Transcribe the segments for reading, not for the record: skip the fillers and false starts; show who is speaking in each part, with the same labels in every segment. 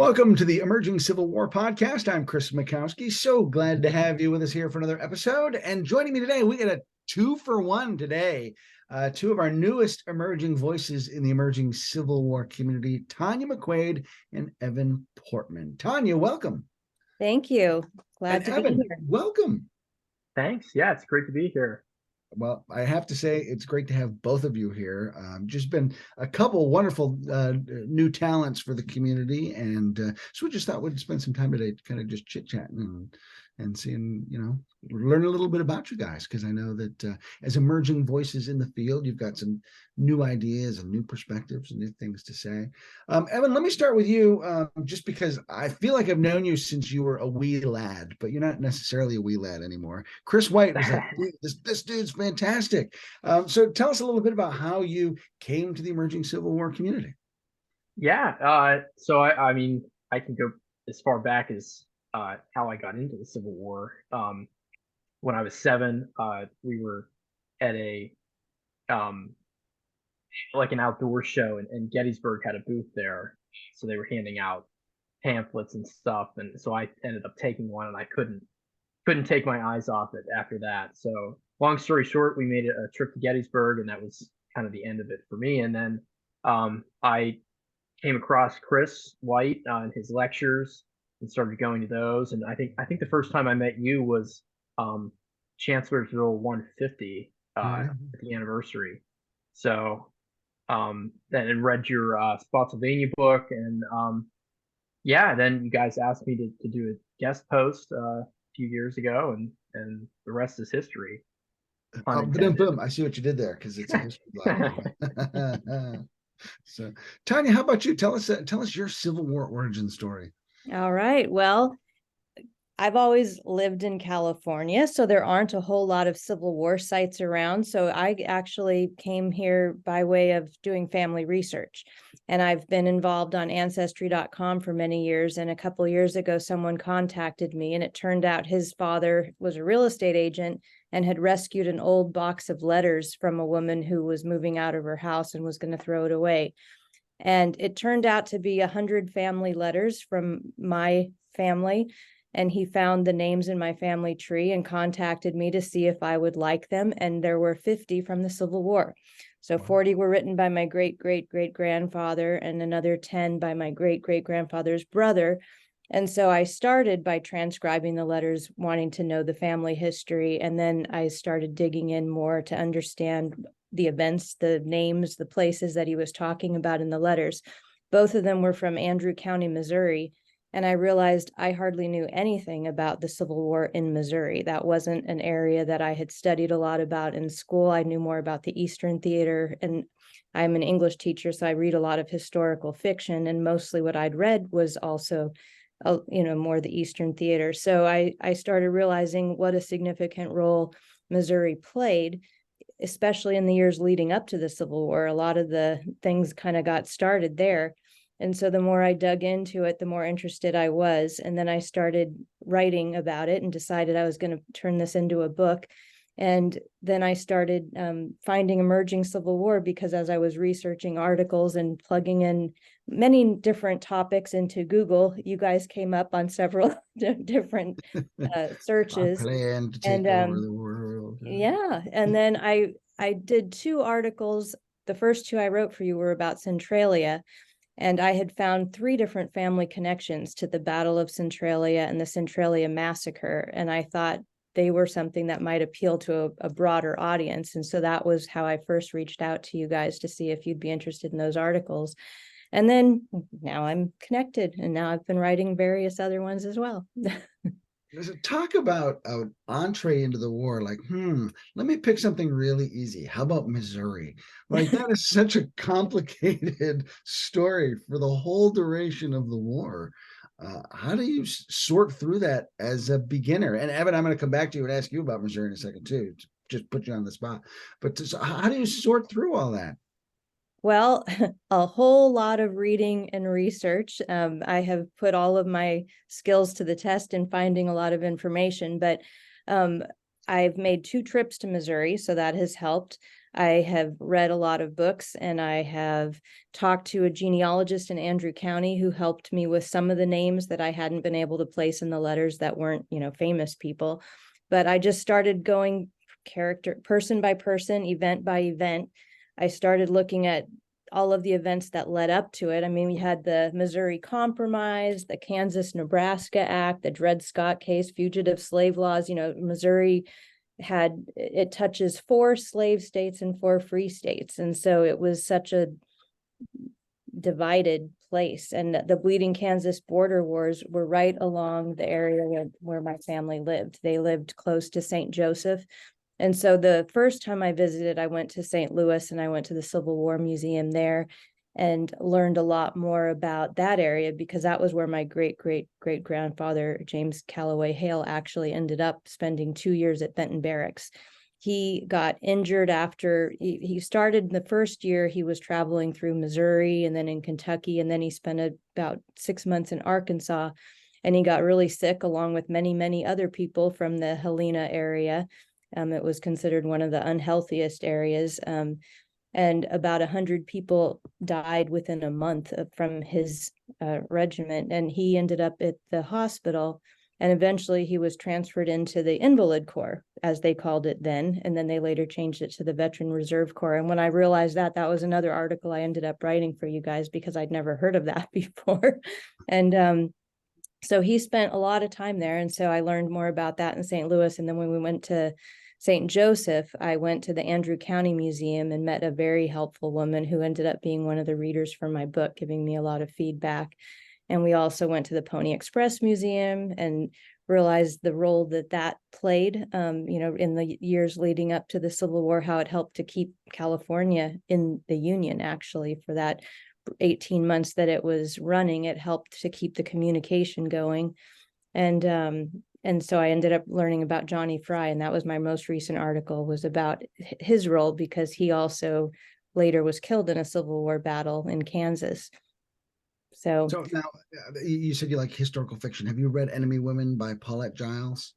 Speaker 1: Welcome to the Emerging Civil War podcast. I'm Chris Mikowski. So glad to have you with us here for another episode. And joining me today, we got a 2-for-1 today. Two of our newest emerging voices in the emerging Civil War community, Tonya McQuade and Evan Portman. Tonya, welcome.
Speaker 2: Thank you. Glad to
Speaker 1: Evan,
Speaker 2: be here.
Speaker 1: welcome.
Speaker 3: Thanks. Yeah, it's great to be here.
Speaker 1: Well, I have to say, it's great to have both of you here. Just been a couple wonderful new talents for the community. And so we just thought we'd spend some time today kind of just chit-chatting and seeing, learn a little bit about you guys, because I know that as emerging voices in the field, you've got some new ideas and new perspectives and new things to say. Evan, let me start with you, just because I feel like I've known you since you were a wee lad, but you're not necessarily a wee lad anymore. Chris White was like, this dude's fantastic. So tell us a little bit about how you came to the emerging Civil War community.
Speaker 3: Yeah. So I mean, I can go as far back as how I got into the Civil War. When I was 7, we were at a like an outdoor show, and Gettysburg had a booth there, so they were handing out pamphlets and stuff, and so I ended up taking one, and I couldn't take my eyes off it after that. So long story short, we made a trip to Gettysburg, and that was kind of the end of it for me. And then I came across Chris White in his lectures and started going to those. And I think the first time I met you was Chancellorsville 150 at the anniversary. So then read your Spotsylvania book, and then you guys asked me to do a guest post a few years ago, and the rest is history.
Speaker 1: Boom! I see what you did there, because it's a history blog. So, Tonya, how about you? Tell us your Civil War origin story.
Speaker 2: All right. Well, I've always lived in California, so there aren't a whole lot of Civil War sites around. So I actually came here by way of doing family research. And I've been involved on Ancestry.com for many years. And a couple of years ago, someone contacted me, and it turned out his father was a real estate agent and had rescued an old box of letters from a woman who was moving out of her house and was going to throw it away. And it turned out to be 100 family letters from my family. And he found the names in my family tree and contacted me to see if I would like them. And there were 50 from the Civil War. So 40 were written by my great-great-great-grandfather, and another 10 by my great-great-grandfather's brother. And so I started by transcribing the letters, wanting to know the family history. And then I started digging in more to understand the events, the names, the places that he was talking about in the letters. Both of them were from Andrew County, Missouri. And I realized I hardly knew anything about the Civil War in Missouri. That wasn't an area that I had studied a lot about in school. I knew more about the Eastern Theater, and I'm an English teacher, so I read a lot of historical fiction, and mostly what I'd read was also, more the Eastern Theater. So I started realizing what a significant role Missouri played, especially in the years leading up to the Civil War. A lot of the things kind of got started there. And so the more I dug into it, the more interested I was. And then I started writing about it and decided I was going to turn this into a book. And then I started finding emerging Civil War, because as I was researching articles and plugging in many different topics into Google, you guys came up on several different searches.
Speaker 1: Our plan to take over the world.
Speaker 2: Yeah. And then I did 2 articles. The first 2 I wrote for you were about Centralia. And I had found 3 different family connections to the Battle of Centralia and the Centralia Massacre. And I thought they were something that might appeal to a broader audience. And so that was how I first reached out to you guys to see if you'd be interested in those articles. And then now I'm connected, and now I've been writing various other ones as well.
Speaker 1: Talk about an entree into the war. Like, let me pick something really easy. How about Missouri? Like, that is such a complicated story for the whole duration of the war. How do you sort through that as a beginner? And Evan, I'm going to come back to you and ask you about Missouri in a second too, to just put you on the spot. But how do you sort through all that?
Speaker 2: Well, a whole lot of reading and research. I have put all of my skills to the test in finding a lot of information, but I've made 2 trips to Missouri, so that has helped. I have read a lot of books, and I have talked to a genealogist in Andrew County who helped me with some of the names that I hadn't been able to place in the letters that weren't, famous people. But I just started going person by person, event by event. I started looking at all of the events that led up to it. I mean, we had the Missouri Compromise, the Kansas-Nebraska Act, the Dred Scott case, fugitive slave laws. Missouri it touches 4 slave states and 4 free states. And so it was such a divided place. And the Bleeding Kansas border wars were right along the area where my family lived. They lived close to St. Joseph. And so the first time I visited, I went to St. Louis, and I went to the Civil War Museum there and learned a lot more about that area, because that was where my great grandfather, James Calloway Hale, actually ended up spending 2 years at Benton Barracks. He got injured after he started the first year. He was traveling through Missouri and then in Kentucky, and then he spent about 6 months in Arkansas, and he got really sick along with many other people from the Helena area. It was considered one of the unhealthiest areas. And about 100 people died within a month from his regiment. And he ended up at the hospital, and eventually he was transferred into the Invalid Corps, as they called it then. And then they later changed it to the Veteran Reserve Corps. And when I realized that was another article I ended up writing for you guys, because I'd never heard of that before. And so he spent a lot of time there. And so I learned more about that in St. Louis. And then when we went to St. Joseph, I went to the Andrew County Museum and met a very helpful woman who ended up being one of the readers for my book, giving me a lot of feedback. And we also went to the Pony Express Museum and realized the role that played, in the years leading up to the Civil War, how it helped to keep California in the Union. Actually, for that 18 months that it was running, it helped to keep the communication going. And so I ended up learning about Johnny Fry, and that was my most recent article, was about his role, because he also later was killed in a Civil War battle in Kansas. So
Speaker 1: now you said you like historical fiction. Have you read Enemy Women by Paulette Giles?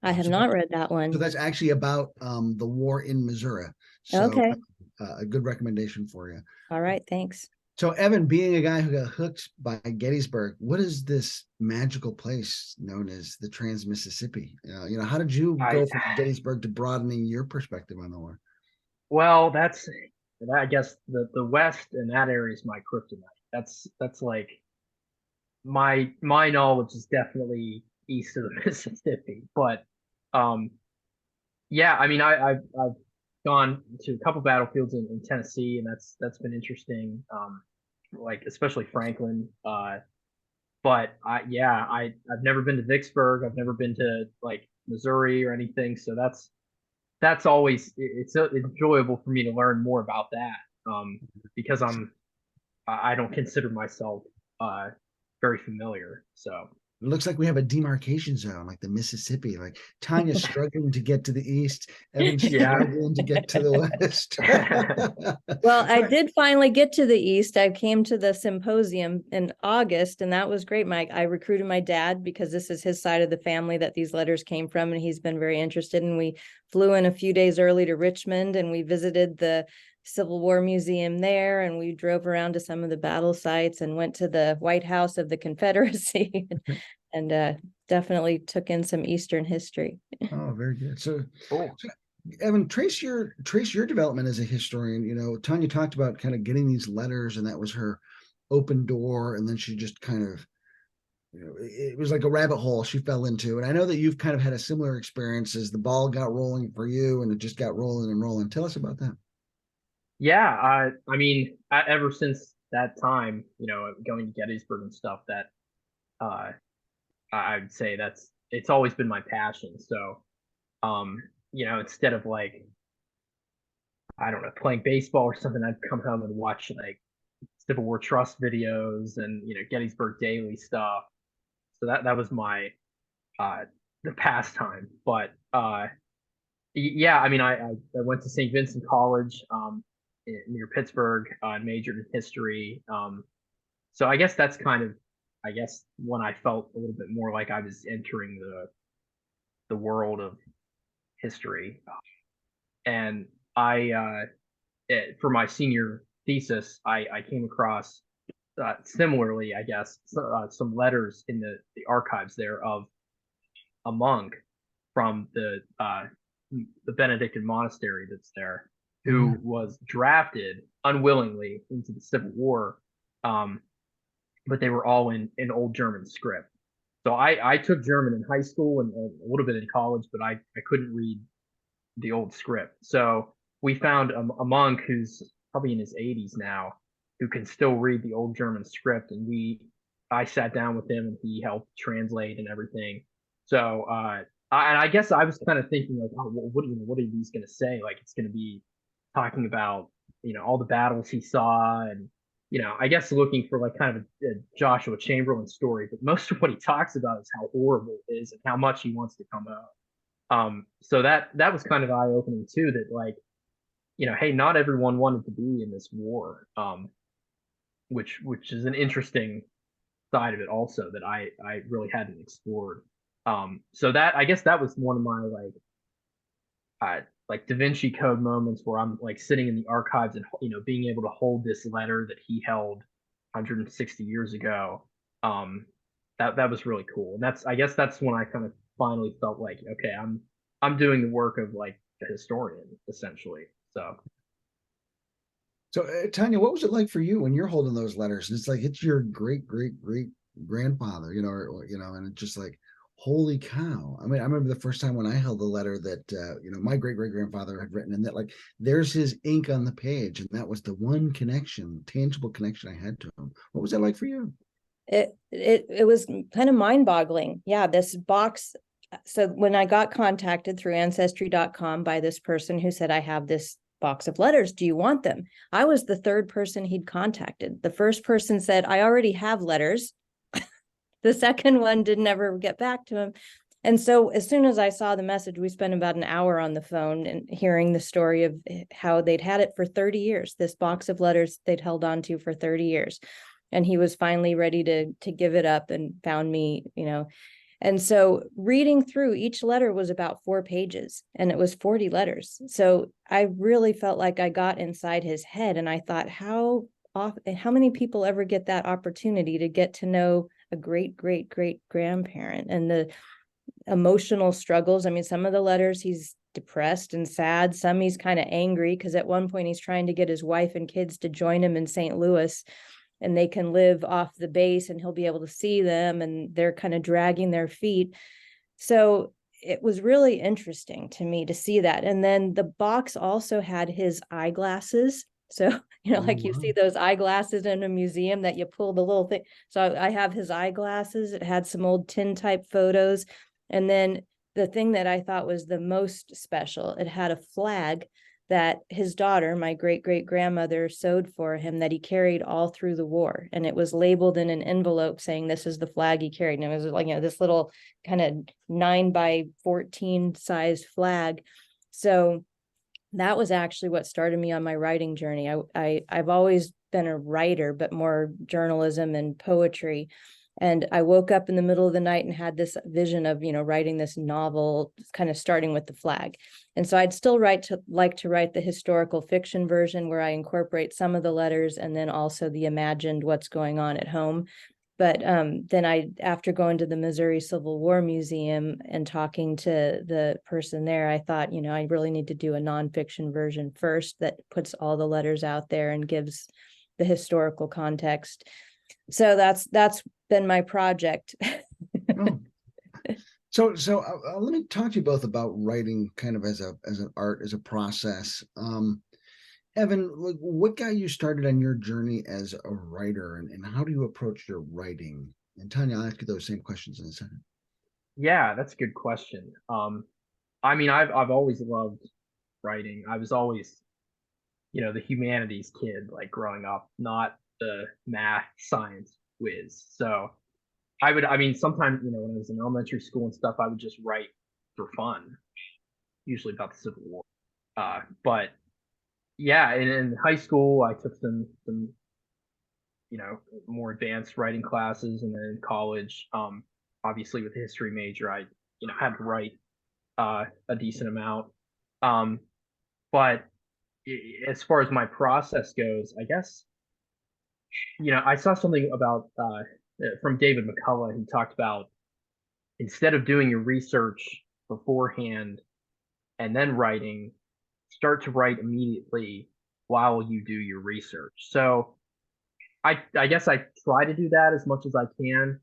Speaker 2: I have not read that one.
Speaker 1: So that's actually about the war in Missouri. So
Speaker 2: okay.
Speaker 1: A good recommendation for you.
Speaker 2: All right. Thanks.
Speaker 1: So Evan, being a guy who got hooked by Gettysburg, what is this magical place known as the Trans-Mississippi? How did you go from Gettysburg to broadening your perspective on the war?
Speaker 3: Well, I guess the West and that area is my kryptonite. That's like my knowledge is definitely east of the Mississippi. But yeah, I mean, I've gone to a couple battlefields in Tennessee, and that's been interesting. Like especially Franklin. But I've never been to Vicksburg. I've never been to like Missouri or anything. So that's always it's enjoyable for me to learn more about that. Because I don't consider myself very familiar. So
Speaker 1: it looks like we have a demarcation zone, like the Mississippi. Like Tonya's struggling to get to the east, Evan's struggling to get to the west.
Speaker 2: Well, I did finally get to the east. I came to the symposium in August, and that was great, Mike. I recruited my dad, because this is his side of the family that these letters came from, and he's been very interested. And we flew in a few days early to Richmond, and we visited the Civil War Museum there, and we drove around to some of the battle sites and went to the White House of the Confederacy and definitely took in some Eastern history.
Speaker 1: Oh, very good. So,
Speaker 3: cool.
Speaker 1: So Evan, trace your development as a historian. Tonya talked about kind of getting these letters, and that was her open door, and then she just kind of, it was like a rabbit hole she fell into. And I know that you've kind of had a similar experience as the ball got rolling for you, and it just got rolling and rolling. Tell us about that.
Speaker 3: Yeah, I mean, ever since that time, going to Gettysburg and stuff, that I would say it's always been my passion. So, instead of like, I don't know, playing baseball or something, I'd come home and watch like Civil War Trust videos and Gettysburg Daily stuff. So that was my the pastime. But yeah, I mean, I went to St. Vincent College near Pittsburgh and majored in history. So I guess that's kind of, when I felt a little bit more like I was entering the world of history. And for my senior thesis, I came across similarly, I guess, some letters in the archives there of a monk from the Benedictine monastery that's there, who was drafted unwillingly into the Civil War, but they were all in Old German script. So I took German in high school and a little bit in college, but I couldn't read the old script. So we found a monk who's probably in his 80s now, who can still read the old German script, and I sat down with him and he helped translate and everything. So and I guess I was kind of thinking like, oh, what are these going to say? Like it's going to be talking about all the battles he saw, and I guess looking for like kind of a Joshua Chamberlain story. But most of what he talks about is how horrible it is and how much he wants to come out. So that was kind of eye opening too. That like, hey, not everyone wanted to be in this war. Which is an interesting side of it also that I really hadn't explored. So that I guess that was one of my like Da Vinci Code moments where I'm like sitting in the archives and being able to hold this letter that he held 160 years ago. That was really cool, and I guess that's when I kind of finally felt like, okay, I'm doing the work of like a historian essentially.
Speaker 1: So, Tonya, what was it like for you when you're holding those letters? And it's like it's your great great great grandfather, and it's just like, holy cow! I mean, I remember the first time when I held the letter that my great great grandfather had written, and that like there's his ink on the page, and that was the one connection, tangible connection I had to him. What was that like for you?
Speaker 2: It was kind of mind-boggling. Yeah, this box. So when I got contacted through ancestry.com by this person who said, I have this box of letters, do you want them? I was the third person he'd contacted. The first person said, I already have letters. The second one didn't ever get back to him. And so as soon as I saw the message, we spent about an hour on the phone and hearing the story of how they'd had it for 30 years, this box of letters they'd held on to for 30 years. And he was finally ready to give it up and found me, And so reading through each letter was about 4 pages, and it was 40 letters. So I really felt like I got inside his head, and I thought, how many people ever get that opportunity to get to know a great, great, great grandparent and the emotional struggles. I mean, some of the letters he's depressed and sad. Some he's kind of angry because at one point he's trying to get his wife and kids to join him in St. Louis, and they can live off the base and he'll be able to see them, and they're kind of dragging their feet. So it was really interesting to me to see that. And then the box also had his eyeglasses. So, like you see those eyeglasses in a museum that you pull the little thing. So I have his eyeglasses. It had some old tin type photos. And then the thing that I thought was the most special, it had a flag that his daughter, my great great grandmother, sewed for him that he carried all through the war. And it was labeled in an envelope saying this is the flag he carried. And it was like, this little kind of 9x14 sized flag. So that was actually what started me on my writing journey. I've always been a writer, but more journalism and poetry. And I woke up in the middle of the night and had this vision of, writing this novel, kind of starting with the flag. And so I'd still like to write the historical fiction version where I incorporate some of the letters and then also the imagined what's going on at home. But then after going to the Missouri Civil War Museum and talking to the person there, I thought, I really need to do a nonfiction version first that puts all the letters out there and gives the historical context. So that's been my project.
Speaker 1: Oh. So let me talk to you both about writing kind of as an art, as a process. Evan, what got you started on your journey as a writer, and how do you approach your writing? And Tonya, I'll ask you those same questions in a second.
Speaker 3: Yeah, that's a good question. I mean, I've always loved writing. I was always, the humanities kid, like growing up, not the math science whiz. So I mean, sometimes, when I was in elementary school and stuff, I would just write for fun, usually about the Civil War. But yeah, in high school, I took some more advanced writing classes, and then in college, obviously with a history major, I had to write a decent amount. But as far as my process goes, I guess, I saw something about from David McCullough. He talked about, instead of doing your research beforehand and then writing, start to write immediately while you do your research. So I guess I try to do that as much as I can.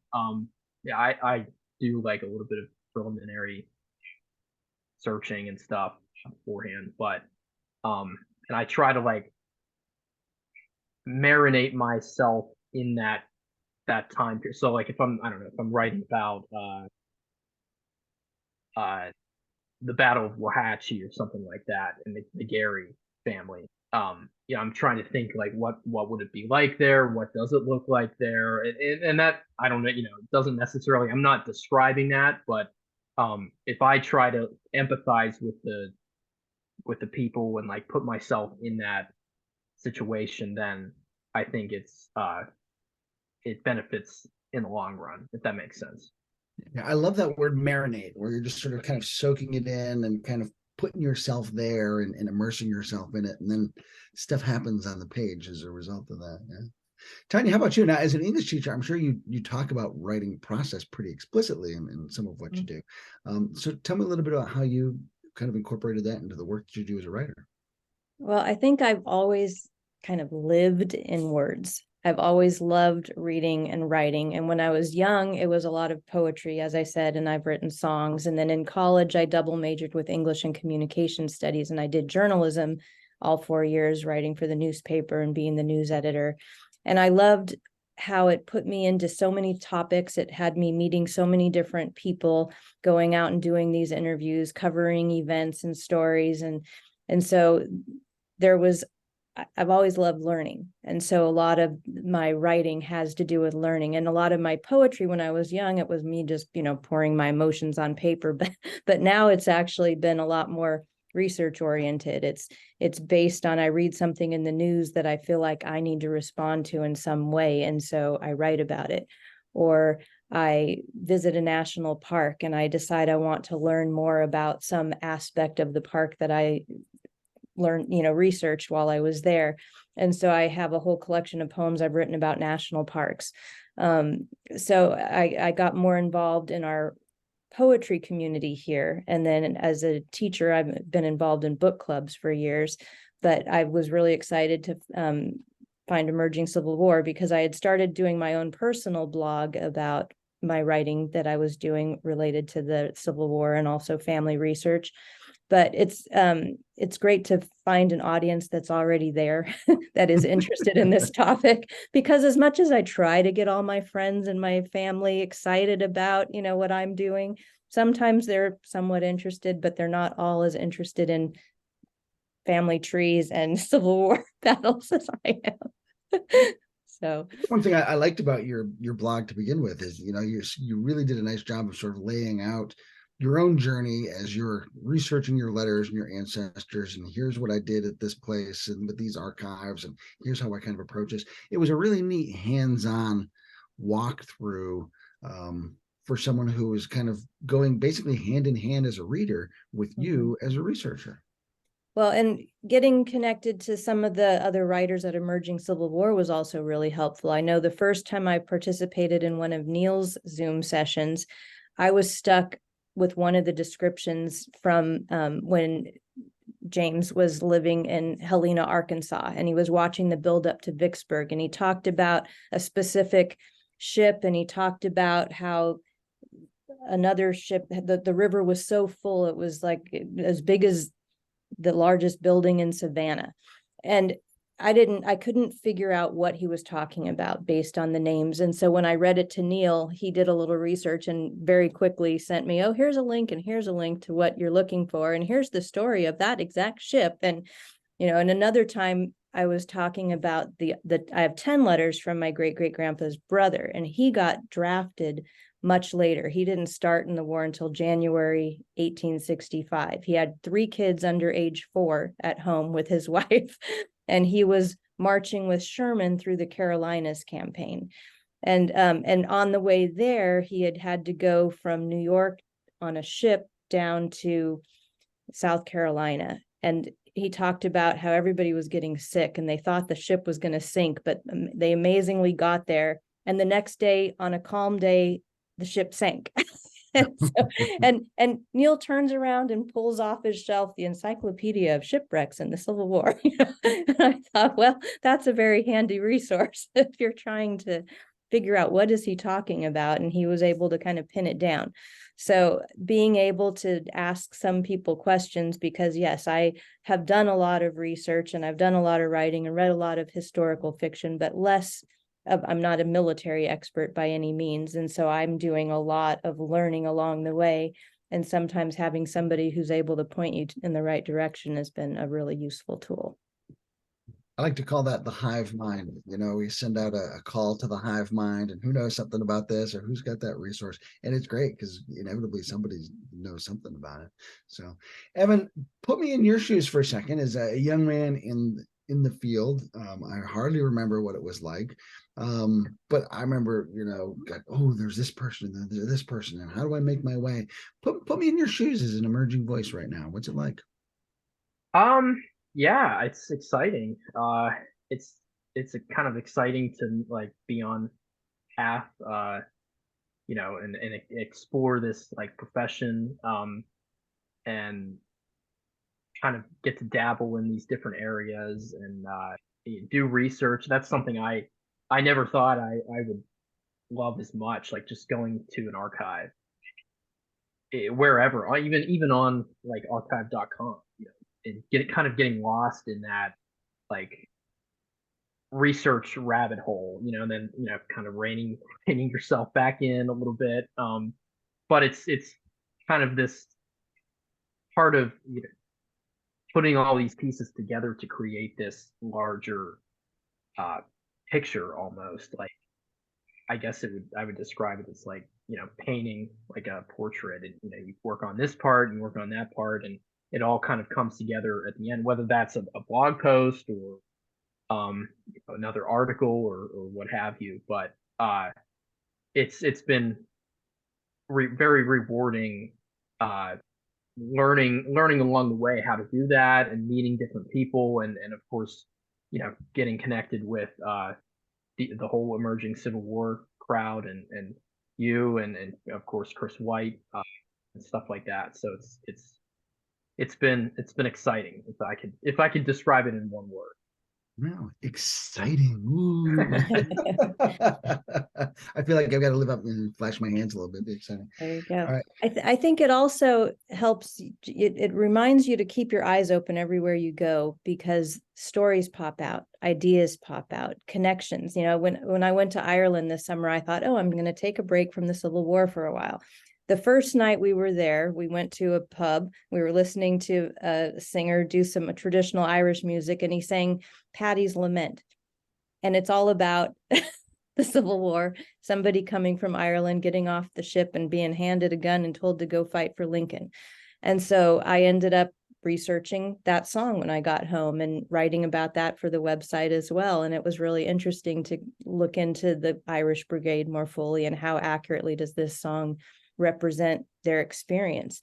Speaker 3: Yeah, I do like a little bit of preliminary searching and stuff beforehand, but and I try to like marinate myself in that time period. So like if I don't know, if I'm writing about uh the Battle of Wauhatchie or something like that, and the Gary family. I'm trying to think like what would it be like there? What does it look like there? And that, I don't know, it doesn't necessarily. I'm not describing that, but if I try to empathize with the people and like put myself in that situation, then I think it benefits in the long run, if that makes sense.
Speaker 1: Yeah, I love that word marinate, where you're just sort of kind of soaking it in and kind of putting yourself there and immersing yourself in it. And then stuff happens on the page as a result of that. Yeah. Tanya, how about you? Now, as an English teacher, I'm sure you talk about writing process pretty explicitly in some of what you do. So tell me a little bit about how you kind of incorporated that into the work that you do as a writer.
Speaker 2: Well, I think I've always kind of lived in words. I've always loved reading and writing. And when I was young, it was a lot of poetry, as I said, and I've written songs. And then in college, I double majored with English and communication studies, and I did journalism all 4 years, writing for the newspaper and being the news editor. And I loved how it put me into so many topics. It had me meeting so many different people, going out and doing these interviews, covering events and stories. And so I've always loved learning. And so a lot of my writing has to do with learning. And a lot of my poetry when I was young, it was me just, pouring my emotions on paper. But now it's actually been a lot more research oriented. It's based on, I read something in the news that I feel like I need to respond to in some way. And so I write about it. Or I visit a national park and I decide I want to learn more about some aspect of the park that I researched while I was there. And so I have a whole collection of poems I've written about national parks. So I got more involved in our poetry community here. And then as a teacher, I've been involved in book clubs for years, but I was really excited to find Emerging Civil War because I had started doing my own personal blog about my writing that I was doing related to the Civil War and also family research. But it's great to find an audience that's already there that is interested in this topic, because as much as I try to get all my friends and my family excited about, what I'm doing, sometimes they're somewhat interested, but they're not all as interested in family trees and Civil War battles as I am. So
Speaker 1: one thing I liked about your blog to begin with is, you really did a nice job of sort of laying out your own journey as you're researching your letters and your ancestors, and here's what I did at this place and with these archives, and here's how I kind of approach this. It was a really neat hands-on walkthrough for someone who is kind of going basically hand in hand as a reader with you as a researcher.
Speaker 2: Well, and getting connected to some of the other writers at Emerging Civil War was also really helpful. I know the first time I participated in one of Neil's Zoom sessions, I was stuck with one of the descriptions from when James was living in Helena, Arkansas, and he was watching the buildup to Vicksburg, and he talked about a specific ship, and he talked about how another ship, the river was so full, it was like as big as the largest building in Savannah. And I couldn't figure out what he was talking about based on the names. And so when I read it to Neil, he did a little research and very quickly sent me, oh, here's a link and here's a link to what you're looking for. And here's the story of that exact ship. And, and another time I was talking about I have 10 letters from my great-great-grandpa's brother, and he got drafted much later. He didn't start in the war until January 1865. He had 3 kids under age 4 at home with his wife, and he was marching with Sherman through the Carolinas campaign. And on the way there, he had to go from New York on a ship down to South Carolina. And he talked about how everybody was getting sick and they thought the ship was going to sink, but they amazingly got there. And the next day, on a calm day, the ship sank. and Neil turns around and pulls off his shelf the Encyclopedia of Shipwrecks in the Civil War. And I thought, well, that's a very handy resource if you're trying to figure out what is he talking about, and he was able to kind of pin it down. So being able to ask some people questions, because yes, I have done a lot of research and I've done a lot of writing and read a lot of historical fiction, but less of, I'm not a military expert by any means. And so I'm doing a lot of learning along the way. And sometimes having somebody who's able to point you in the right direction has been a really useful tool.
Speaker 1: I like to call that the hive mind. We send out a call to the hive mind, and who knows something about this or who's got that resource. And it's great because inevitably somebody knows something about it. So, Evan, put me in your shoes for a second. As a young man in the field, I hardly remember what it was like. But I remember, there's this person, and there's this person, and how do I make my way? Put me in your shoes as an emerging voice right now. What's it like?
Speaker 3: Yeah, it's exciting. It's a kind of exciting to like be on path, and explore this like profession, and kind of get to dabble in these different areas and do research. That's something I never thought I would love as much, like just going to an archive, wherever, or even on like archive.com, and getting lost in that like research rabbit hole, and then kind of reining yourself back in a little bit. But it's kind of this part of putting all these pieces together to create this larger uh, picture, almost like, I guess I would describe it as like painting like a portrait, and you work on this part and work on that part, and it all kind of comes together at the end, whether that's a blog post or another article or what have you. But it's been very rewarding, learning along the way how to do that, and meeting different people, and of course getting connected with the whole emerging Civil War crowd, and you and of course Chris White, and stuff like that. So it's been exciting, if I could describe it in one word.
Speaker 1: Wow, exciting. Ooh. I feel like I've got to live up and flash my hands a little bit. Be exciting.
Speaker 2: There you go.
Speaker 1: All right.
Speaker 2: I think it also helps, it reminds you to keep your eyes open everywhere you go, because stories pop out, ideas pop out, connections. When I went to Ireland this summer, I thought, oh, I'm going to take a break from the Civil War for a while. The first night we were there, we went to a pub. We were listening to a singer do some traditional Irish music, and he sang Paddy's Lament. And it's all about the Civil War, somebody coming from Ireland, getting off the ship and being handed a gun and told to go fight for Lincoln. And so I ended up researching that song when I got home and writing about that for the website as well. And it was really interesting to look into the Irish Brigade more fully, and how accurately does this song represent their experience.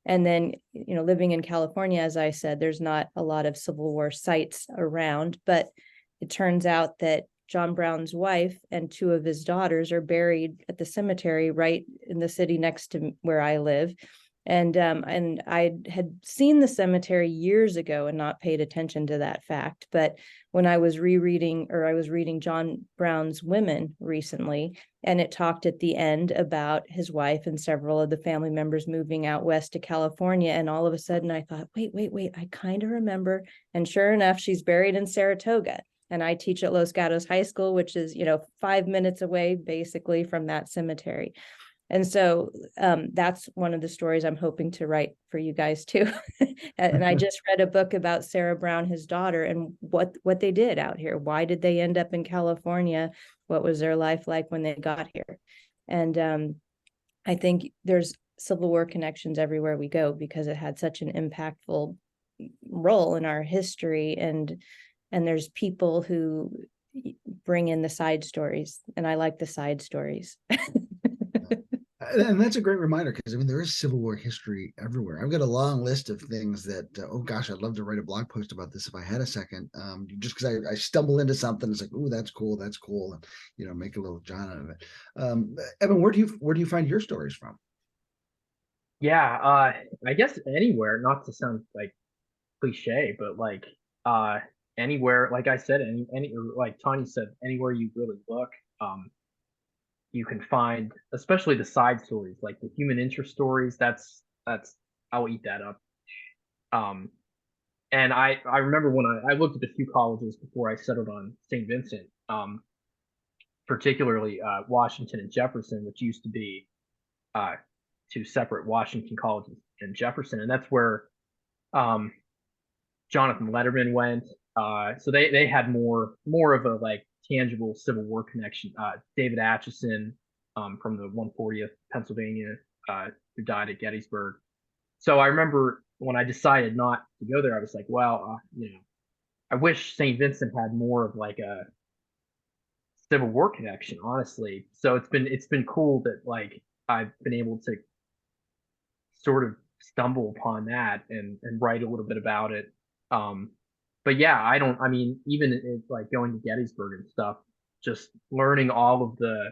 Speaker 2: And then, living in California, as I said, there's not a lot of Civil War sites around, but it turns out that John Brown's wife and two of his daughters are buried at the cemetery right in the city next to where I live. And I had seen the cemetery years ago and not paid attention to that fact. But when I was reading John Brown's Women recently, and it talked at the end about his wife and several of the family members moving out west to California. And all of a sudden I thought, wait, I kind of remember. And sure enough, she's buried in Saratoga. And I teach at Los Gatos High School, which is, 5 minutes away, basically, from that cemetery. And so that's one of the stories I'm hoping to write for you guys too. And I just read a book about Sarah Brown, his daughter, and what they did out here. Why did they end up in California? What was their life like when they got here? And I think there's Civil War connections everywhere we go, because it had such an impactful role in our history. And there's people who bring in the side stories, and I like the side stories.
Speaker 1: And that's a great reminder because I mean there is Civil War history everywhere. I've got a long list of things that oh gosh, I'd love to write a blog post about this if I had a second. Just because I stumble into something, it's like, oh, that's cool, and make a little John out of it. Evan, where do you find your stories from?
Speaker 3: Yeah, I guess anywhere, not to sound like cliche, but like uh anywhere, like I said, any or like Tanya said, anywhere you really look, um, you can find, especially the side stories, like the human interest stories. That's I'll eat that up. Um, and I remember when I looked at a few colleges before I settled on St. Vincent, particularly Washington and Jefferson, which used to be uh, two separate Washington colleges in Jefferson, and that's where um, Jonathan Letterman went. So they had more of a like tangible Civil War connection. David Atchison from the 140th Pennsylvania, who died at Gettysburg. So I remember when I decided not to go there, I was like, well, I wish St. Vincent had more of like a Civil War connection, honestly. So it's been cool that like I've been able to sort of stumble upon that and write a little bit about it. Um, but yeah, I mean, even like going to Gettysburg and stuff, just learning all of the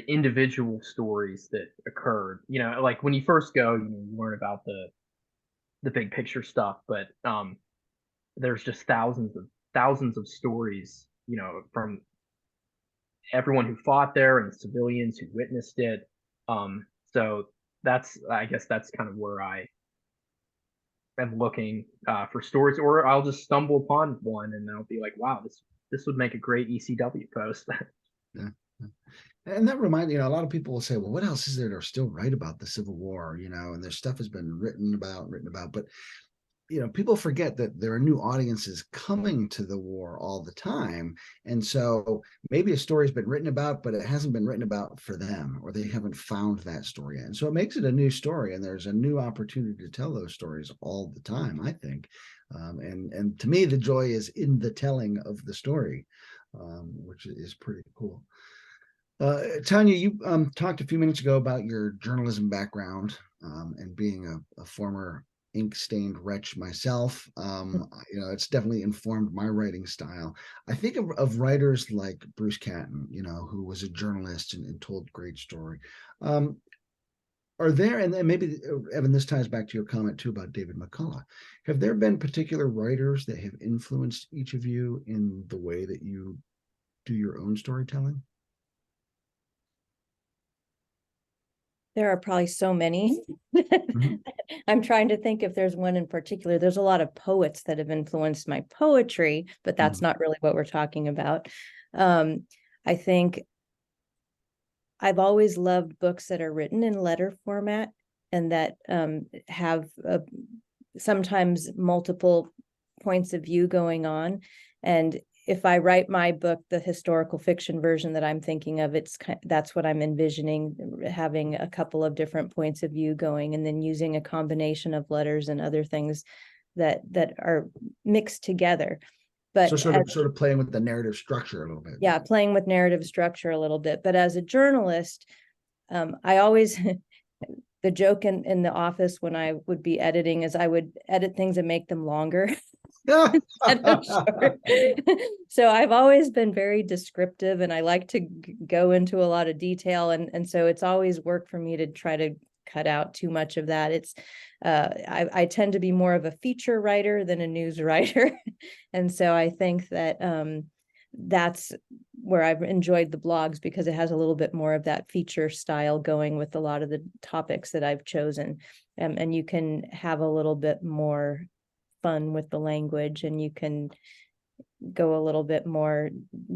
Speaker 3: individual stories that occurred. Like when you first go, you learn about the big picture stuff, but there's just thousands of stories, from everyone who fought there and civilians who witnessed it. So I guess that's kind of where I am looking for stories, or I'll just stumble upon one and I'll be like, wow, this would make a great ECW post.
Speaker 1: Yeah. And that reminds a lot of people will say, well, what else is there to still write about the Civil War? And their stuff has been written about, but people forget that there are new audiences coming to the war all the time. And so maybe a story's been written about, but it hasn't been written about for them, or they haven't found that story yet. And so it makes it a new story, and there's a new opportunity to tell those stories all the time, I think. And to me, the joy is in the telling of the story, which is pretty cool. Tonya, you talked a few minutes ago about your journalism background, and being a former ink-stained wretch myself. It's definitely informed my writing style. I think of writers like Bruce Catton, who was a journalist and told great story. Are there, and then maybe, Evan, this ties back to your comment too about David McCullough. Have there been particular writers that have influenced each of you in the way that you do your own storytelling?
Speaker 2: There are probably so many.
Speaker 1: Mm-hmm.
Speaker 2: I'm trying to think if there's one in particular. There's a lot of poets that have influenced my poetry, but that's
Speaker 1: Mm-hmm.
Speaker 2: not really what we're talking about. I think I've always loved books that are written in letter format and that have sometimes multiple points of view going on. And if I write my book, the historical fiction version that I'm thinking of, that's what I'm envisioning, having a couple of different points of view going, and then using a combination of letters and other things that are mixed together. But
Speaker 1: So sort of playing with the narrative structure a little bit.
Speaker 2: yeah, playing with narrative structure a little bit. But as a journalist, I always the joke in the office when I would be editing is I would edit things and make them longer. So I've always been very descriptive, and I like to go into a lot of detail, and so it's always worked for me to try to cut out too much of that. It's I tend to be more of a feature writer than a news writer, and so I think that that's where I've enjoyed the blogs, because it has a little bit more of that feature style going with a lot of the topics that I've chosen, and you can have a little bit more fun with the language, and you can go a little bit more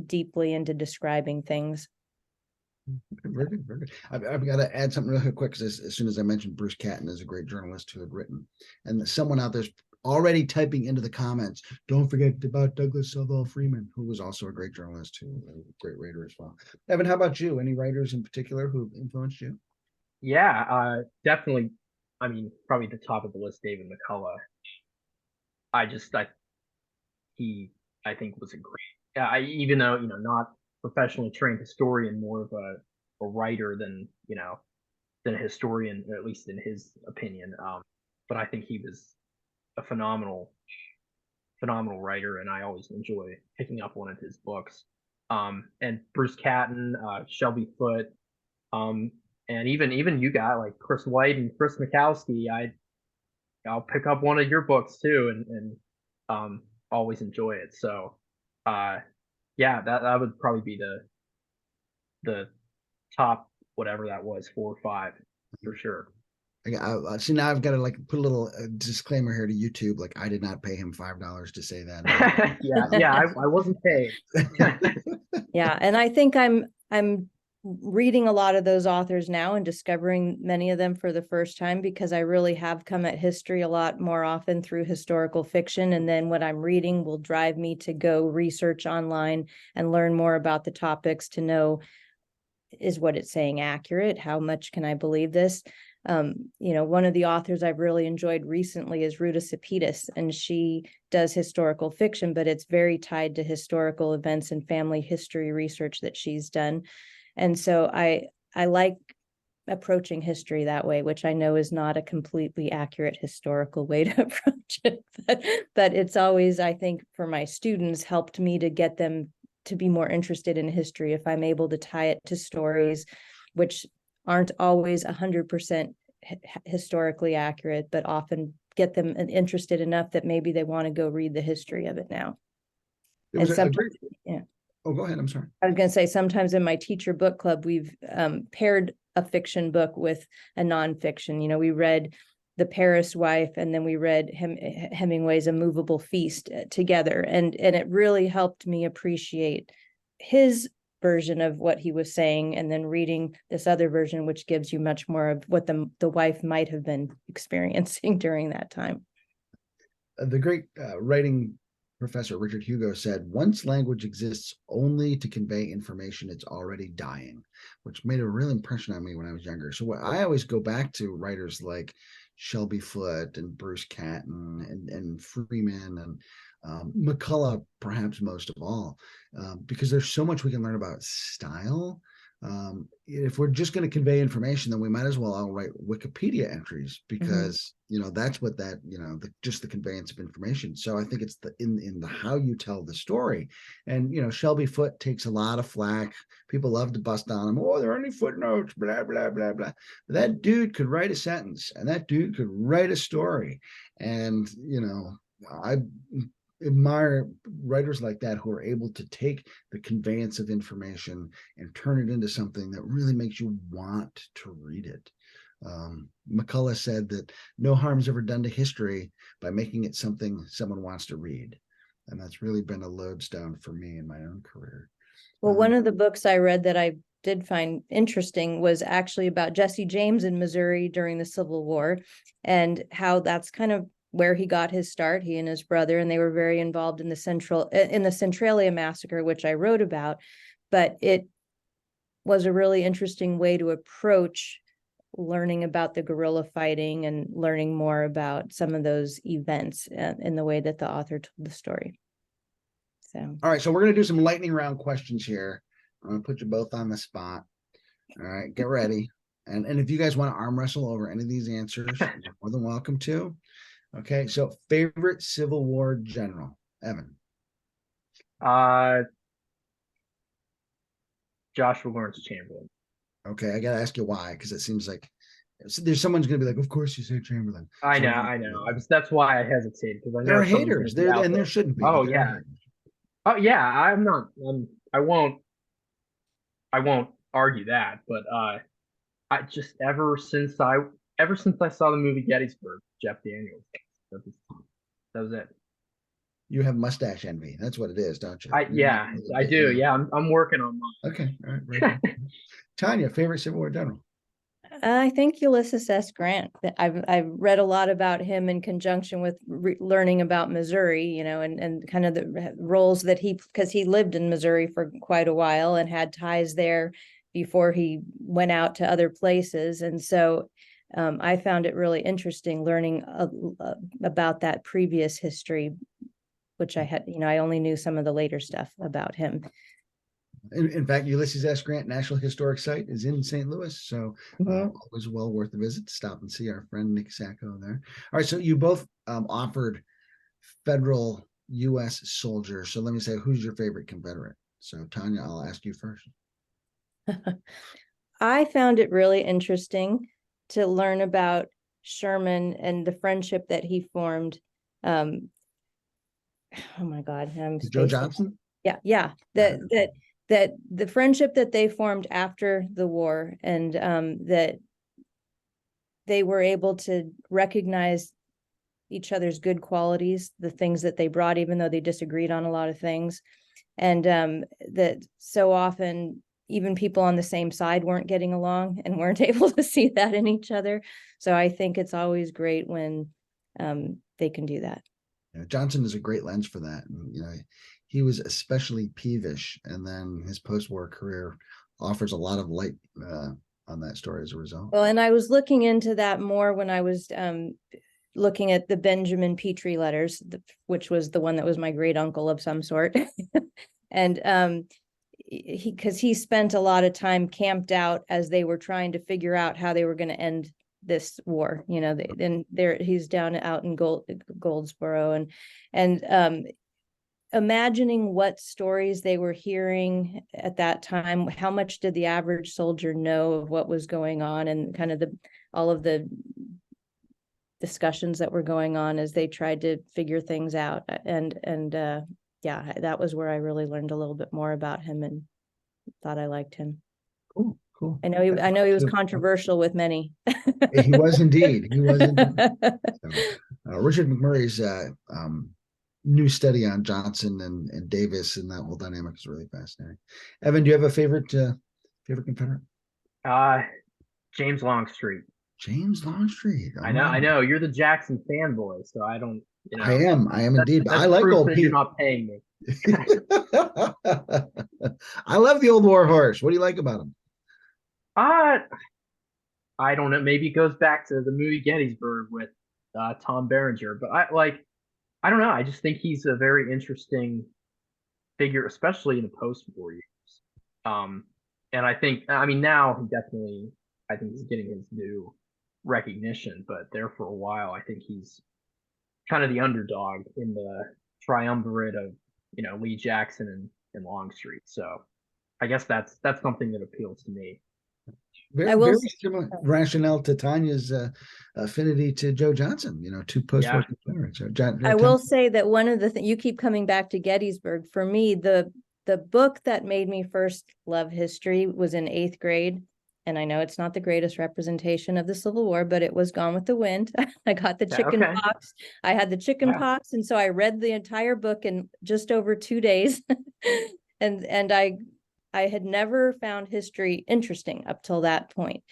Speaker 2: deeply into describing things.
Speaker 1: Very good, very good. I've got to add something real quick, because as soon as I mentioned Bruce Catton is a great journalist who had written, and someone out there's already typing into the comments, don't forget about Douglas Southall Freeman, who was also a great journalist, who a great writer as well. Evan, how about you? Any writers in particular who influenced you?
Speaker 3: Yeah, definitely. I mean, probably the top of the list, David McCullough. I he I think was a great. Even though not professionally trained historian, more of a writer than than a historian, at least in his opinion. But I think he was a phenomenal writer, and I always enjoy picking up one of his books. And Bruce Catton, Shelby Foote, and even you got like Chris White and Chris Mikowski. I'll pick up one of your books too, and always enjoy it. So, yeah, that would probably be the top, whatever that was, 4 or 5 for sure.
Speaker 1: I see, now I've got to like put a little disclaimer here to YouTube. Like, I did not pay him $5 to say that.
Speaker 3: Yeah, I wasn't paid.
Speaker 2: Yeah, and I think I'm reading a lot of those authors now and discovering many of them for the first time, because I really have come at history a lot more often through historical fiction. And then what I'm reading will drive me to go research online and learn more about the topics to know, is what it's saying accurate? How much can I believe this? One of the authors I've really enjoyed recently is Ruta Sepetys, and she does historical fiction, but it's very tied to historical events and family history research that she's done. And so I like approaching history that way, which I know is not a completely accurate historical way to approach it, but it's always, I think, for my students, helped me to get them to be more interested in history if I'm able to tie it to stories, which aren't always 100% historically accurate, but often get them interested enough that maybe they want to go read the history of it now. And sometimes, yeah.
Speaker 1: Oh, go ahead. I'm sorry.
Speaker 2: I was going to say, sometimes in my teacher book club, we've paired a fiction book with a nonfiction. We read The Paris Wife, and then we read Hemingway's A Movable Feast together. And it really helped me appreciate his version of what he was saying, and then reading this other version, which gives you much more of what the wife might have been experiencing during that time.
Speaker 1: The great writing professor Richard Hugo said, once language exists only to convey information, it's already dying, which made a real impression on me when I was younger. So I always go back to writers like Shelby Foote and Bruce Catton and Freeman and McCullough, perhaps most of all, because there's so much we can learn about style. If we're just going to convey information, then we might as well all write Wikipedia entries, because that's what that just the conveyance of information. So I think it's in the how you tell the story. And Shelby Foote takes a lot of flack. People love to bust on him. Oh, there are any footnotes, blah blah blah blah. But that dude could write a sentence, and that dude could write a story. And I admire writers like that who are able to take the conveyance of information and turn it into something that really makes you want to read it. McCullough said that no harm's ever done to history by making it something someone wants to read. And that's really been a lodestone for me in my own career.
Speaker 2: Well, one of the books I read that I did find interesting was actually about Jesse James in Missouri during the Civil War, and how that's kind of where he got his start, he and his brother, and they were very involved in the Centralia massacre, which I wrote about. But it was a really interesting way to approach learning about the guerrilla fighting and learning more about some of those events in the way that the author told the story. So,
Speaker 1: all right, so we're going to do some lightning round questions here. I'm going to put you both on the spot. All right, get ready. And if you guys want to arm wrestle over any of these answers, you're more than welcome to. Okay, so favorite Civil War general, Evan?
Speaker 3: Joshua Lawrence Chamberlain.
Speaker 1: Okay, I gotta ask you why, because it seems like there's someone's gonna be like, of course you say Chamberlain.
Speaker 3: I know. That's why I hesitated, because I know
Speaker 1: there are haters there, and there shouldn't be.
Speaker 3: Oh yeah, I'm not. I won't argue that, but I just ever since I saw the movie Gettysburg, Jeff Daniels. That was it.
Speaker 1: You have mustache envy. That's what it is, don't you?
Speaker 3: I do. Yeah, I'm working on mine.
Speaker 1: Okay, all right. Tonya, favorite Civil War general?
Speaker 2: I think Ulysses S. Grant. I've read a lot about him in conjunction with learning about Missouri, and kind of the roles that because he lived in Missouri for quite a while and had ties there before he went out to other places. And so I found it really interesting learning about that previous history, which I had, I only knew some of the later stuff about him.
Speaker 1: In fact, Ulysses S. Grant National Historic Site is in St. Louis, so
Speaker 2: Mhm.
Speaker 1: always well worth a visit to stop and see our friend Nick Sacco there. All right, so you both offered federal U.S. soldiers. So let me say, who's your favorite Confederate? So Tonya, I'll ask you first.
Speaker 2: I found it really interesting to learn about Sherman and the friendship that he formed. Oh my God, I'm
Speaker 1: Joe
Speaker 2: spacing.
Speaker 1: Johnson?
Speaker 2: Yeah. That the friendship that they formed after the war, and that they were able to recognize each other's good qualities, the things that they brought, even though they disagreed on a lot of things. And that so often even people on the same side weren't getting along and weren't able to see that in each other. So I think it's always great when they can do that.
Speaker 1: Johnson is a great lens for that. And, he was especially peevish, and then his post-war career offers a lot of light on that story as a result.
Speaker 2: Well, and I was looking into that more when I was looking at the Benjamin Petrie letters, which was the one that was my great uncle of some sort. And because he spent a lot of time camped out as they were trying to figure out how they were going to end this war. Then he's down out in Goldsboro, and imagining what stories they were hearing at that time. How much did the average soldier know of what was going on, and kind of all of the discussions that were going on as they tried to figure things out. And yeah, that was where I really learned a little bit more about him and thought I liked him.
Speaker 1: Cool.
Speaker 2: I know he was controversial with many.
Speaker 1: He was indeed. He was indeed. So, Richard McMurray's new study on Johnson and Davis and that whole dynamic is really fascinating. Evan, do you have a favorite Confederate?
Speaker 3: James Longstreet.
Speaker 1: James Longstreet.
Speaker 3: I know. You're the Jackson fanboy, so I don't.
Speaker 1: I am indeed. But
Speaker 3: that's
Speaker 1: I like
Speaker 3: proof
Speaker 1: old
Speaker 3: that
Speaker 1: Pete.
Speaker 3: you're not paying me.
Speaker 1: I love the old war horse. What do you like about him?
Speaker 3: I don't know. Maybe it goes back to the movie Gettysburg with Tom Berenger, but I don't know. I just think he's a very interesting figure, especially in the post-war years. And I think, now I think he's getting his due recognition, but there for a while, I think he's kind of the underdog in the triumvirate of, Lee Jackson and Longstreet. So I guess that's something that appeals to me.
Speaker 1: Very similar rationale to Tanya's affinity to Joe Johnson, two post-war Confederates.
Speaker 2: I will say that one of the things, you keep coming back to Gettysburg. For me, the book that made me first love history was in 8th grade. And I know it's not the greatest representation of the Civil War, but it was Gone with the Wind. I got the chicken pox. I had the chicken pox. And so I read the entire book in just over 2 days. and I had never found history interesting up till that point.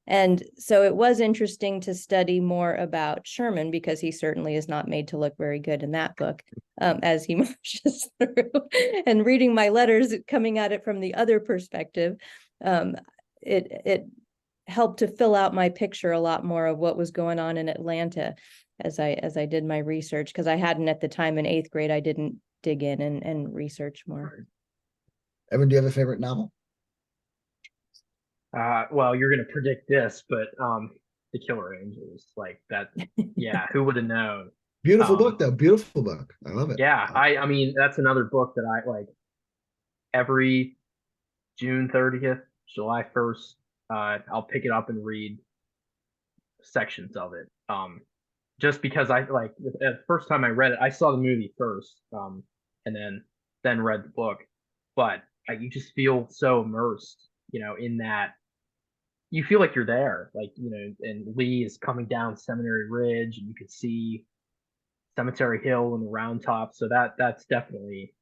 Speaker 2: And so it was interesting to study more about Sherman, because he certainly is not made to look very good in that book as he marches through. And reading my letters, coming at it from the other perspective, it helped to fill out my picture a lot more of what was going on in Atlanta as I did my research, because I hadn't at the time in 8th grade. I didn't dig in and research more.
Speaker 1: Evan, do you have a favorite novel?
Speaker 3: Well, you're going to predict this, but The Killer Angels, like that. Yeah, who would have known?
Speaker 1: Beautiful book, though. Beautiful book. I love it.
Speaker 3: Yeah, I mean, that's another book that I like. Every June 30th, July 1st, I'll pick it up and read sections of it. Just because I like the first time I read it, I saw the movie first, and then read the book. But you just feel so immersed, in that. You feel like you're there, like, and Lee is coming down Seminary Ridge, and you can see Cemetery Hill and the Round Top. So that's definitely